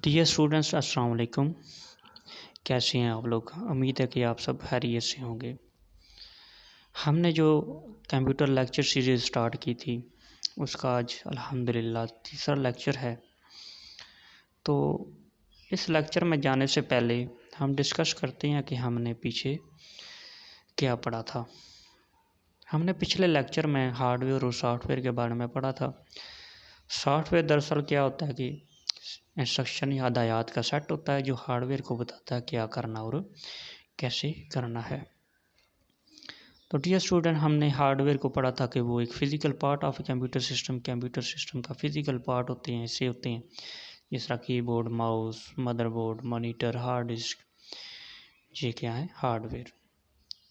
Dear students अस्सलाम वालेकुम। कैसे हैं आप लोग? उम्मीद है कि आप सब खैरियत से होंगे। हमने जो कंप्यूटर लेक्चर सीरीज़ स्टार्ट की थी उसका आज अल्हम्दुलिल्लाह तीसरा लेक्चर है। तो इस लेक्चर में जाने से पहले हम डिस्कस करते हैं कि हमने पीछे क्या पढ़ा था। हमने पिछले लेक्चर में हार्डवेयर और सॉफ्टवेयर के बारे में पढ़ा था। सॉफ्टवेयर दरअसल क्या होता है कि इंस्ट्रक्शन या हदायत का सेट होता है जो हार्डवेयर को बताता है क्या करना और कैसे करना है। तो डियर स्टूडेंट, हमने हार्डवेयर को पढ़ा था कि वो एक physical part of computer system का फ़िज़िकल पार्ट होते हैं, ऐसे होते हैं जिस तरह keyboard, mouse, motherboard, monitor, hard disk, ये क्या है हार्डवेयर।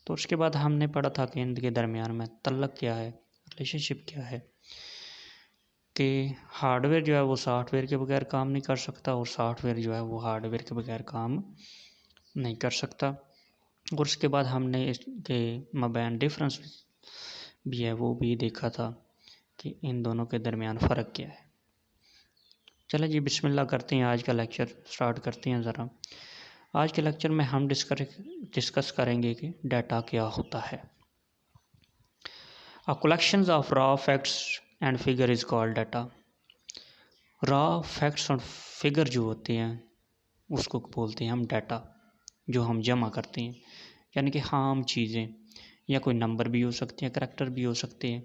तो उसके बाद हमने पढ़ा था कि इनके दरमियान में तल्लक क्या है, रिलेशनशिप क्या है, कि हार्डवेयर जो है वो सॉफ्टवेयर के बगैर काम नहीं कर सकता और सॉफ्टवेयर जो है वो हार्डवेयर के बगैर काम नहीं कर सकता। और उसके बाद हमने इसके मबैन डिफरेंस भी है वो भी देखा था कि इन दोनों के दरमियान फ़र्क क्या है। चलें जी, बिस्मिल्लाह करते हैं, आज का लेक्चर स्टार्ट करते हैं ज़रा। आज के लेक्चर में हम डिस्कस करेंगे कि डाटा क्या होता है। A collection of raw facts and figure is called data. Raw facts और फिगर जो होते हैं उसको बोलते हैं हम डाटा, जो हम जमा करते हैं, यानी कि आम चीज़ें या कोई नंबर भी हो सकते हैं, करैक्टर भी हो सकते हैं,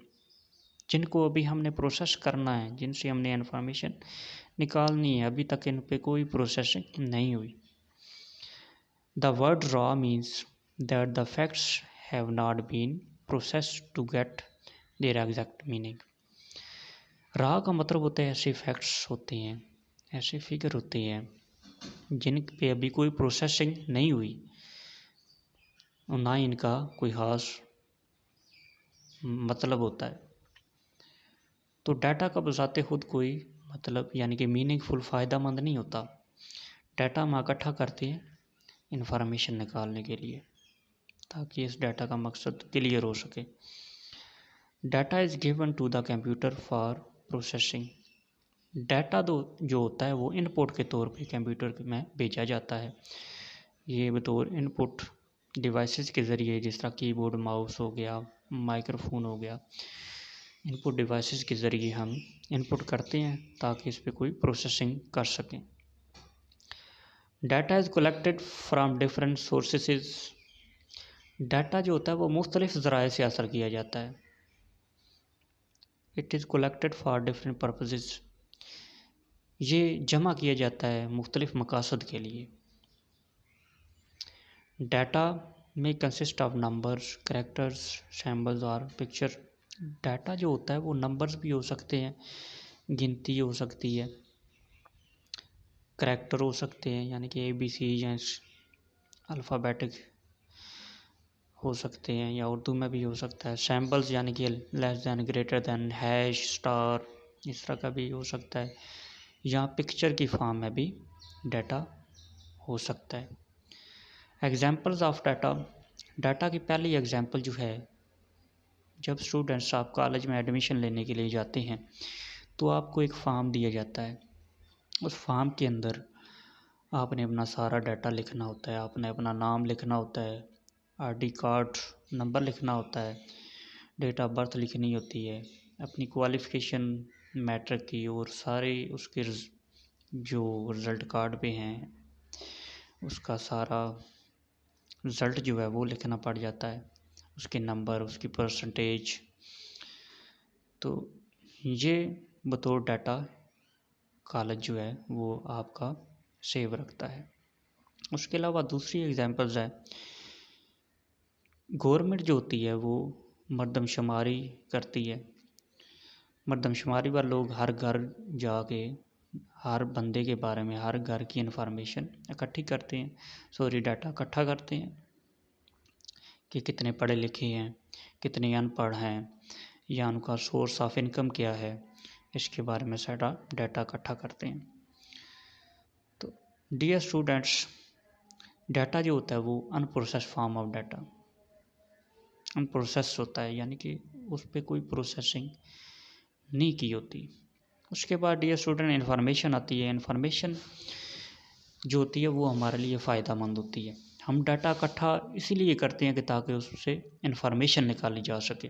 जिनको अभी हमने प्रोसेस करना है, जिनसे हमने इन्फॉर्मेशन निकालनी है। अभी तक इन पे कोई प्रोसेसिंग नहीं हुई। The word raw means that the facts have not been processed to get their exact meaning. Raw का मतलब होता है ऐसे फैक्ट्स होते हैं, ऐसे फिगर होते हैं जिन पे अभी कोई प्रोसेसिंग नहीं हुई और ना इनका कोई ख़ास मतलब होता है। तो डाटा का बजाते खुद कोई मतलब यानी कि मीनिंगफुल फ़ायदामंद नहीं होता। डाटा हम इकट्ठा करते हैं इंफॉर्मेशन निकालने के लिए, ताकि इस डाटा का मकसद क्लियर हो सके। Data is given to the computer for processing. Data जो होता है वो इनपुट के तौर पे कंप्यूटर में भेजा जाता है। ये बतौर इनपुट डिवाइसेस के ज़रिए, जिस तरह कीबोर्ड, माउस हो गया, माइक्रोफोन हो गया, इनपुट डिवाइसेस के ज़रिए हम इनपुट करते हैं ताकि इस पर कोई प्रोसेसिंग कर सकें। Data is collected from different sources. Data जो होता है वो मुख्तलिफ़ ज़राए से हासिल किया जाता है। It is collected for different purposes. ये जमा किया जाता है मुख्तलिफ़ मकासद के लिए। डाटा में consist of numbers, characters, symbols और पिक्चर। डाटा जो होता है वो नंबर्स भी हो सकते हैं, गिनती हो सकती है, करैक्टर हो सकते हैं यानी कि ABC या अल्फ़ाबेटिक हो सकते हैं, या उर्दू में भी हो सकता है। सिंबल्स यानी कि less than, greater than, hash, star, इस तरह का भी हो सकता है, या पिक्चर की फॉर्म में भी डाटा हो सकता है। Examples of data. डाटा की पहली एग्जांपल जो है, जब स्टूडेंट्स आप कॉलेज में एडमिशन लेने के लिए जाते हैं तो आपको एक फॉर्म दिया जाता है। उस फॉर्म के अंदर आपने अपना सारा डाटा लिखना होता है। आपने अपना नाम लिखना होता है, ID कार्ड नंबर लिखना होता है, डेट ऑफ बर्थ लिखनी होती है, अपनी क्वालिफ़िकेशन मैट्रिक की, और सारे उसके जो रिज़ल्ट कार्ड पे हैं उसका सारा रिज़ल्ट जो है वो लिखना पड़ जाता है, उसके नंबर, उसकी परसेंटेज। तो ये बतौर डाटा कॉलेज जो है वो आपका सेव रखता है। उसके अलावा दूसरी एग्जांपल्स है, गवर्नमेंट जो होती है वो मरदमशुमारी करती है। मरदमशुमारी पर लोग हर घर जाके हर बंदे के बारे में, हर घर की इन्फॉर्मेशन इकट्ठी करते हैं, डाटा इकट्ठा करते हैं कि कितने पढ़े लिखे हैं, कितने अनपढ़ हैं, या उनका सोर्स ऑफ इनकम क्या है, इसके बारे में सारा डाटा इकट्ठा करते हैं। तो डियर स्टूडेंट्स, डाटा जो होता है वो unprocessed form of data, unprocessed होता है, यानी कि उस पर कोई प्रोसेसिंग नहीं की होती। उसके बाद डियर स्टूडेंट इन्फॉर्मेशन आती है। इन्फॉर्मेशन जो होती है वो हमारे लिए फ़ायदेमंद होती है। हम डाटा इकट्ठा इसीलिए करते हैं कि ताकि उससे इंफॉर्मेशन निकाली जा सके।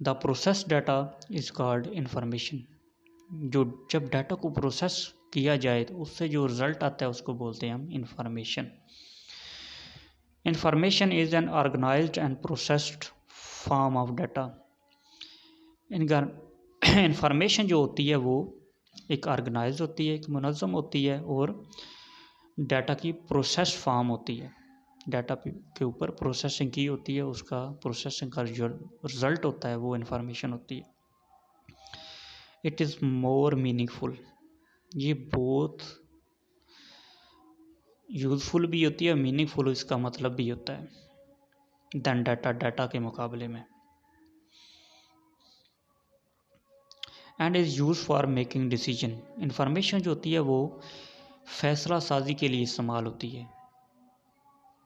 The process data is called information. जो जब डाटा को प्रोसेस किया जाए तो उससे जो रिज़ल्ट आता है उसको बोलते हैं हम information. Information is an organised and processed form of data. Information जो होती है वो एक ऑर्गेनाइज होती है, एक मुनज़्ज़म होती है और डाटा की प्रोसेस फॉर्म होती है। डाटा के ऊपर प्रोसेसिंग की होती है, उसका प्रोसेसिंग का जो रिज़ल्ट होता है वो इंफॉर्मेशन होती है। इट इज़ मोर मीनिंगफुल, ये बहुत यूज़फुल भी होती है, मीनिंगफुल इसका मतलब भी होता है दैन डाटा के मुकाबले में। And is use for making decision. Information जो होती है वो फैसला साजी के लिए इस्तेमाल होती है।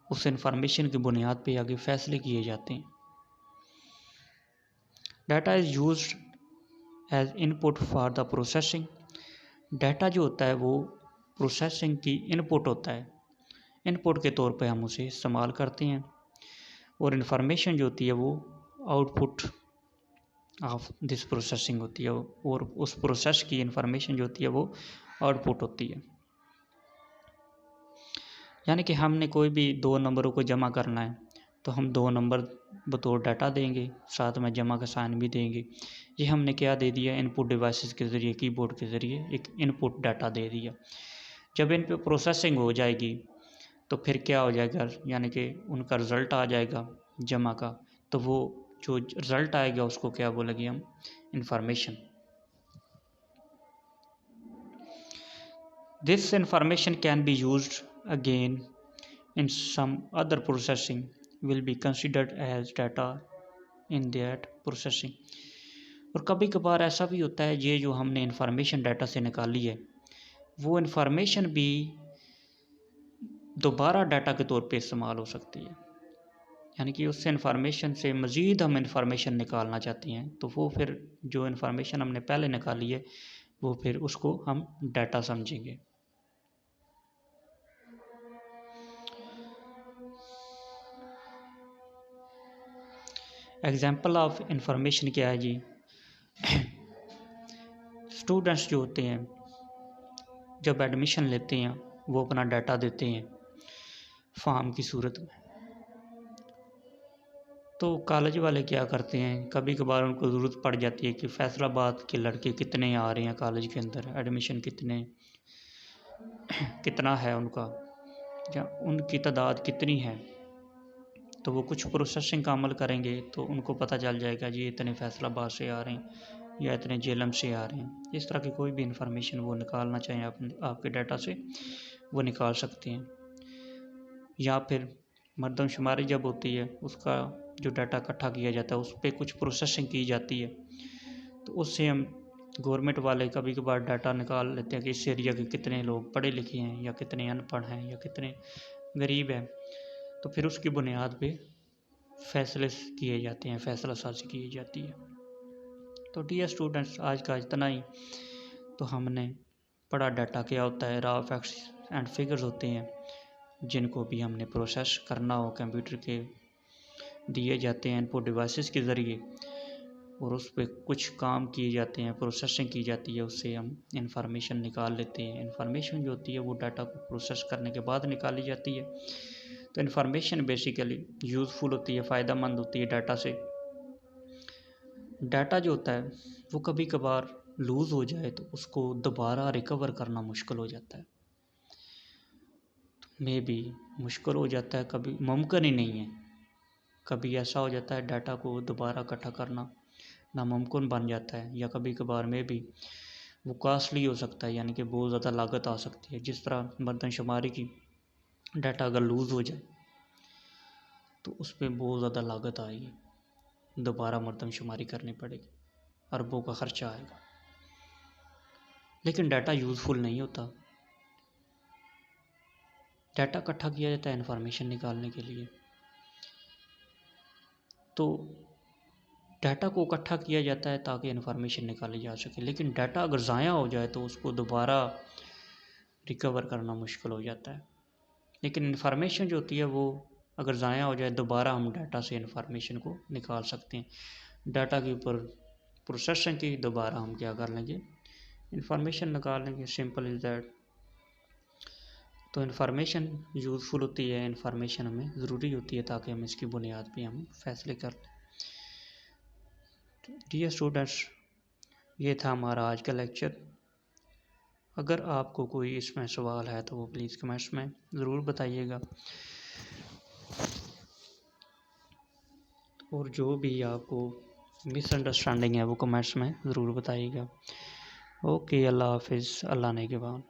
उस इंफॉर्मेशन की बुनियाद पे आगे फैसले किए जाते हैं। Data is used as input for the processing. Data जो होता है वो प्रोसेसिंग की इनपुट होता है, इनपुट के तौर पे हम उसे इस्तेमाल करते हैं। और इंफॉर्मेशन जो होती है वो आउटपुट ऑफ दिस प्रोसेसिंग होती है, और उस प्रोसेस की इंफॉर्मेशन जो होती है वो आउटपुट होती है। यानी कि हमने कोई भी दो नंबरों को जमा करना है तो हम दो नंबर बतौर डाटा देंगे, साथ में जमा का साइन भी देंगे। ये हमने क्या दे दिया, इनपुट डिवाइसेस के ज़रिए, कीबोर्ड के ज़रिए एक इनपुट डाटा दे दिया। जब इन पे प्रोसेसिंग हो जाएगी तो फिर क्या हो जाएगा, यानी कि उनका रिज़ल्ट आ जाएगा जमा का, तो वो जो रिज़ल्ट आएगा उसको क्या बोलेंगे हम, information. This information can be used again in some other processing will be considered as data in that processing। और कभी कभार ऐसा भी होता है, ये जो हमने इंफॉर्मेशन डाटा से निकाली है वो इंफॉर्मेशन भी दोबारा डाटा के तौर पे इस्तेमाल हो सकती है। यानी कि उससे इंफॉर्मेशन से मज़ीद हम इंफॉर्मेशन निकालना चाहते हैं तो वो फिर जो इंफॉर्मेशन हमने पहले निकाली है वो फिर उसको हम डाटा समझेंगे। एग्जाम्पल ऑफ इंफॉर्मेशन क्या है जी, स्टूडेंट्स जो होते हैं जब एडमिशन लेते हैं वो अपना डाटा देते हैं फॉर्म की सूरत में। तो कॉलेज वाले क्या करते हैं, कभी कभार उनको ज़रूरत पड़ जाती है कि फैसलाबाद के लड़के कितने आ रहे हैं कॉलेज के अंदर, एडमिशन कितना है उनका, या उनकी तादाद कितनी है। तो वो कुछ प्रोसेसिंग का अमल करेंगे तो उनको पता चल जाएगा जी इतने फैसलाबाद से आ रहे हैं या इतने जेलम से आ रहे हैं। इस तरह की कोई भी इंफॉर्मेशन वो निकालना चाहें आपके डाटा से वो निकाल सकते हैं। या फिर मरदमशुमारी जब होती है उसका जो डाटा इकट्ठा किया जाता है उस पर कुछ प्रोसेसिंग की जाती है तो उससे हम गवर्नमेंट वाले कभी कभार डाटा निकाल लेते हैं कि इस एरिया के कितने लोग पढ़े लिखे हैं या कितने अनपढ़ हैं या कितने गरीब हैं। तो फिर उसकी बुनियाद पे फैसले किए जाते हैं, फैसला साजी की जाती है। तो डियर स्टूडेंट्स, आज का इतना ही। तो हमने पढ़ा डाटा क्या होता है, रॉ फैक्ट्स एंड फिगर्स होते हैं जिनको भी हमने प्रोसेस करना हो कंप्यूटर के दिए जाते हैं इनपुट डिवाइसेस के ज़रिए और उस पर कुछ काम किए जाते हैं, प्रोसेसिंग की जाती है, उससे हम इंफॉर्मेशन निकाल लेते हैं। इंफॉर्मेशन जो होती है वो डाटा को प्रोसेस करने के बाद निकाली जाती है। तो इंफॉर्मेशन बेसिकली यूज़फुल होती है, फ़ायदेमंद होती है डाटा से। डाटा जो होता है वो कभी कभार लूज़ हो जाए तो उसको दोबारा रिकवर करना मुश्किल हो जाता है, मे भी मुश्किल हो जाता है, कभी मुमकिन ही नहीं है। कभी ऐसा हो जाता है डाटा को दोबारा इकट्ठा करना नामुमकिन बन जाता है, या कभी कभार में भी वो कॉस्टली हो सकता है, यानी कि बहुत ज़्यादा लागत आ सकती है। जिस तरह मरदमशुमारी की डाटा अगर लूज़ हो जाए तो उस पर बहुत ज़्यादा लागत आएगी, दोबारा मरदमशुमारी करनी पड़ेगी, अरबों का ख़र्चा आएगा। लेकिन डाटा यूज़फुल नहीं होता। डाटा इकट्ठा किया जाता है इंफॉर्मेशन निकालने के लिए, तो डाटा को इकट्ठा किया जाता है ताकि इन्फॉर्मेशन निकाली जा सके। लेकिन डाटा अगर ज़ाया हो जाए तो उसको दोबारा रिकवर करना मुश्किल हो जाता है। लेकिन इन्फॉर्मेशन जो होती है वो अगर ज़ाया हो जाए दोबारा हम डाटा से इन्फॉर्मेशन को निकाल सकते हैं। डाटा के ऊपर प्रोसेसिंग की दोबारा हम क्या कर लेंगे, इन्फॉर्मेशन निकाल लेंगे। Simple is that. तो इन्फॉर्मेशन यूज़फुल होती है, इन्फॉर्मेशन हमें ज़रूरी होती है ताकि हम इसकी बुनियाद पे हम फैसले कर लें। डियर स्टूडेंट्स, ये था हमारा आज का लेक्चर। अगर आपको कोई इसमें सवाल है तो वो प्लीज़ कमेंट्स में ज़रूर बताइएगा, और जो भी आपको मिसअंडरस्टैंडिंग है वो कमेंट्स में ज़रूर बताइएगा। ओके, अल्लाह हाफिज़, अल्लाह ने के बाद।